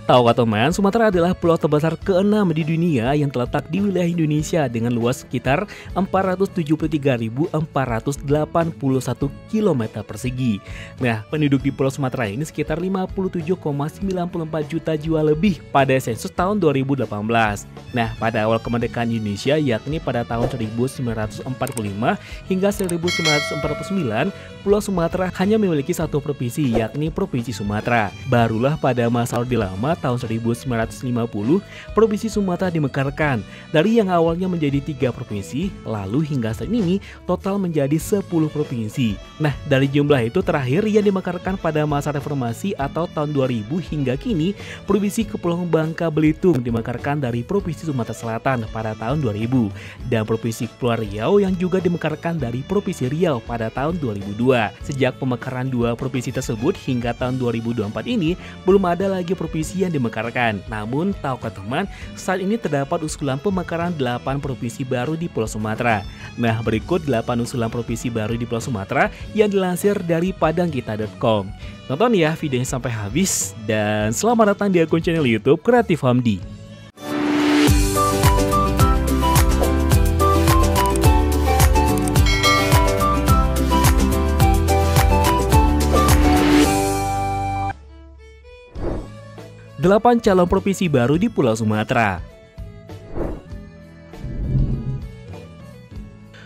Tahukah teman, Sumatera adalah pulau terbesar ke-6 di dunia yang terletak di wilayah Indonesia dengan luas sekitar 473.481 km persegi. Nah, penduduk di Pulau Sumatera ini sekitar 57,94 juta jiwa lebih pada sensus tahun 2018. Nah, pada awal kemerdekaan Indonesia yakni pada tahun 1945 hingga 1949, Pulau Sumatera hanya memiliki satu provinsi yakni Provinsi Sumatera. Barulah pada masa Orde Lama tahun 1950, Provinsi Sumatera dimekarkan dari yang awalnya menjadi 3 provinsi, lalu hingga saat ini total menjadi 10 provinsi. Nah, dari jumlah itu terakhir yang dimekarkan pada masa reformasi atau tahun 2000 hingga kini, Provinsi Kepulauan Bangka Belitung dimekarkan dari Provinsi Sumatera Selatan pada tahun 2000 dan Provinsi Kepulauan Riau yang juga dimekarkan dari Provinsi Riau pada tahun 2002. Sejak pemekaran dua provinsi tersebut hingga tahun 2024 ini belum ada lagi provinsi yang dimekarkan. Namun, tahukah teman, saat ini terdapat usulan pemekaran 8 provinsi baru di Pulau Sumatera. Nah, berikut 8 usulan provinsi baru di Pulau Sumatera yang dilansir dari padangkita.com. Tonton ya videonya sampai habis dan selamat datang di akun channel YouTube Kreatif Hamdi. Delapan calon provinsi baru di Pulau Sumatera.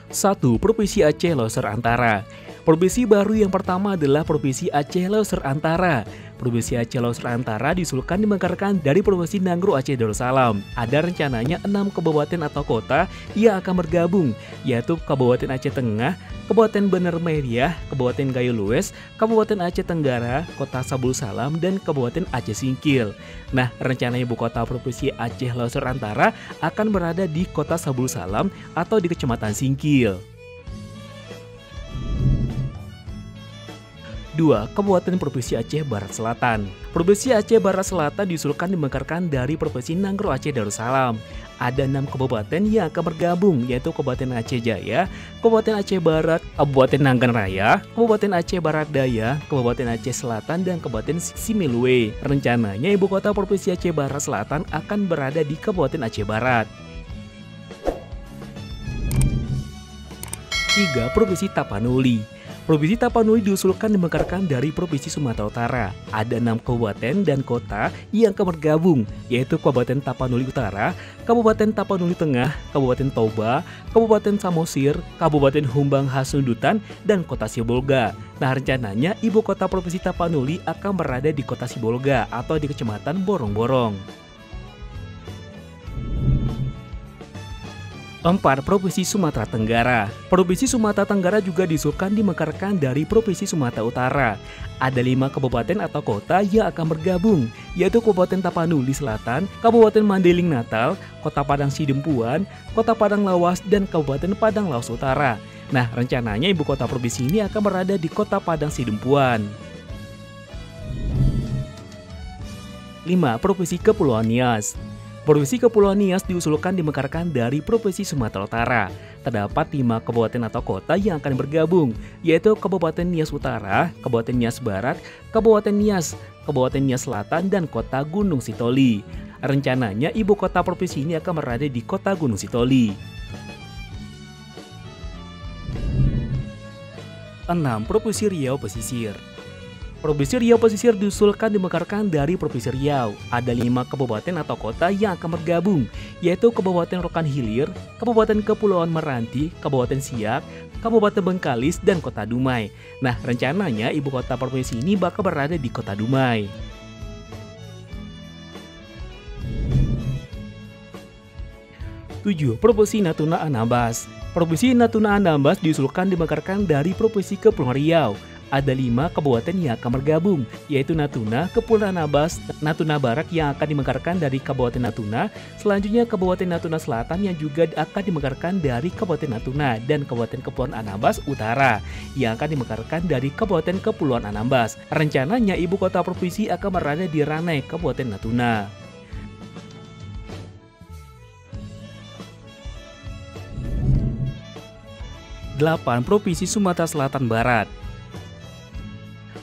1. Provinsi Aceh Loser Antara. Provinsi baru yang pertama adalah Provinsi Aceh Loser Antara. Provinsi Aceh Loser Antara diusulkan dimekarkan dari Provinsi Nanggroe Aceh Darussalam. Ada rencananya 6 kabupaten atau kota yang akan bergabung, yaitu Kabupaten Aceh Tengah, Kabupaten Bener Meriah, Kabupaten Gayo Lues, Kabupaten Aceh Tenggara, Kota Sabul Salam, dan Kabupaten Aceh Singkil. Nah, rencana ibu kota Provinsi Aceh Loser Antara akan berada di Kota Sabul Salam atau di Kecamatan Singkil. 2. Kabupaten Provinsi Aceh Barat Selatan. Provinsi Aceh Barat Selatan diusulkan dimekarkan dari Provinsi Nanggroe Aceh Darussalam. Ada 6 kabupaten yang akan bergabung, yaitu Kabupaten Aceh Jaya, Kabupaten Aceh Barat, Kabupaten Nanggan Raya, Kabupaten Aceh Barat Daya, Kabupaten Aceh Selatan, dan Kabupaten Similue. Rencananya ibu kota Provinsi Aceh Barat Selatan akan berada di Kabupaten Aceh Barat. 3. Provinsi Tapanuli. Provinsi Tapanuli diusulkan dimekarkan dari Provinsi Sumatera Utara. Ada 6 kabupaten dan kota yang akan bergabung, yaitu Kabupaten Tapanuli Utara, Kabupaten Tapanuli Tengah, Kabupaten Toba, Kabupaten Samosir, Kabupaten Humbang Hasundutan, dan Kota Sibolga. Nah, rencananya ibu kota Provinsi Tapanuli akan berada di Kota Sibolga atau di Kecamatan Borong-Borong. 4. Provinsi Sumatera Tenggara. Provinsi Sumatera Tenggara juga diusulkan dimekarkan dari Provinsi Sumatera Utara. Ada 5 kabupaten atau kota yang akan bergabung, yaitu Kabupaten Tapanuli Selatan, Kabupaten Mandailing Natal, Kota Padang Sidempuan, Kota Padang Lawas, dan Kabupaten Padang Lawas Utara. Nah, rencananya ibu kota provinsi ini akan berada di Kota Padang Sidempuan. 5. Provinsi Kepulauan Nias. Provinsi Kepulauan Nias diusulkan dimekarkan dari Provinsi Sumatera Utara. Terdapat 5 kabupaten atau kota yang akan bergabung, yaitu Kabupaten Nias Utara, Kabupaten Nias Barat, Kabupaten Nias, Kabupaten Nias Selatan, dan Kota Gunung Sitoli. Rencananya ibu kota provinsi ini akan berada di Kota Gunung Sitoli. 6. Provinsi Riau Pesisir. Provinsi Riau Pesisir diusulkan dimekarkan dari Provinsi Riau. Ada 5 kabupaten atau kota yang akan bergabung, yaitu Kabupaten Rokan Hilir, Kabupaten Kepulauan Meranti, Kabupaten Siak, Kabupaten Bengkalis, dan Kota Dumai. Nah, rencananya ibu kota provinsi ini bakal berada di Kota Dumai. 7. Provinsi Natuna Anambas. Provinsi Natuna Anambas diusulkan dimekarkan dari Provinsi Kepulauan Riau. Ada 5 kabupaten yang akan bergabung, yaitu Natuna, Kepulauan Anambas, Natuna Barat yang akan dimekarkan dari Kabupaten Natuna, selanjutnya Kabupaten Natuna Selatan yang juga akan dimekarkan dari Kabupaten Natuna, dan Kabupaten Kepulauan Anambas Utara yang akan dimekarkan dari Kabupaten Kepulauan Anambas. Rencananya ibu kota provinsi akan berada di Ranai, Kabupaten Natuna. 8. Provinsi Sumatera Selatan Barat.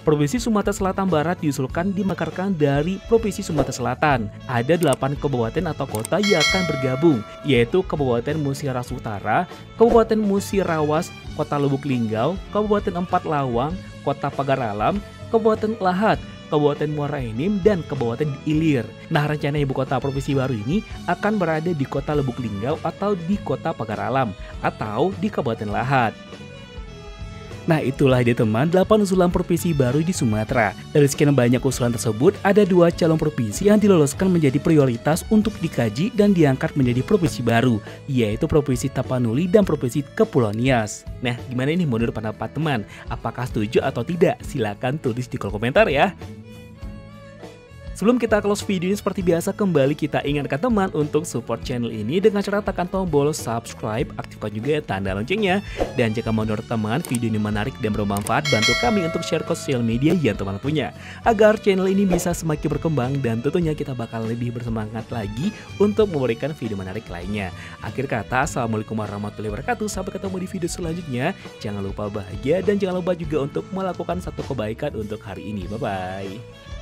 Provinsi Sumatera Selatan Barat diusulkan dimekarkan dari Provinsi Sumatera Selatan. Ada 8 kabupaten atau kota yang akan bergabung, yaitu Kabupaten Musirawas Utara, Kabupaten Musirawas, Kota Lubuk Linggau, Kabupaten Empat Lawang, Kota Pagar Alam, Kabupaten Lahat, Kabupaten Muara Enim, dan Kabupaten Ilir. Nah, rencana ibu kota provinsi baru ini akan berada di Kota Lubuk Linggau atau di Kota Pagar Alam atau di Kabupaten Lahat. Nah, itulah dia teman 8 usulan provinsi baru di Sumatera. Dari sekian banyak usulan tersebut, ada 2 calon provinsi yang diloloskan menjadi prioritas untuk dikaji dan diangkat menjadi provinsi baru, yaitu Provinsi Tapanuli dan Provinsi Kepulauan Nias. Nah, gimana ini menurut pendapat teman? Apakah setuju atau tidak? Silahkan tulis di kolom komentar ya. Sebelum kita close video ini, seperti biasa kembali kita ingatkan teman untuk support channel ini dengan cara tekan tombol subscribe, aktifkan juga tanda loncengnya. Dan jika menurut teman video ini menarik dan bermanfaat, bantu kami untuk share ke sosial media yang teman punya, agar channel ini bisa semakin berkembang dan tentunya kita bakal lebih bersemangat lagi untuk memberikan video menarik lainnya. Akhir kata, assalamualaikum warahmatullahi wabarakatuh. Sampai ketemu di video selanjutnya. Jangan lupa bahagia dan jangan lupa juga untuk melakukan satu kebaikan untuk hari ini. Bye-bye.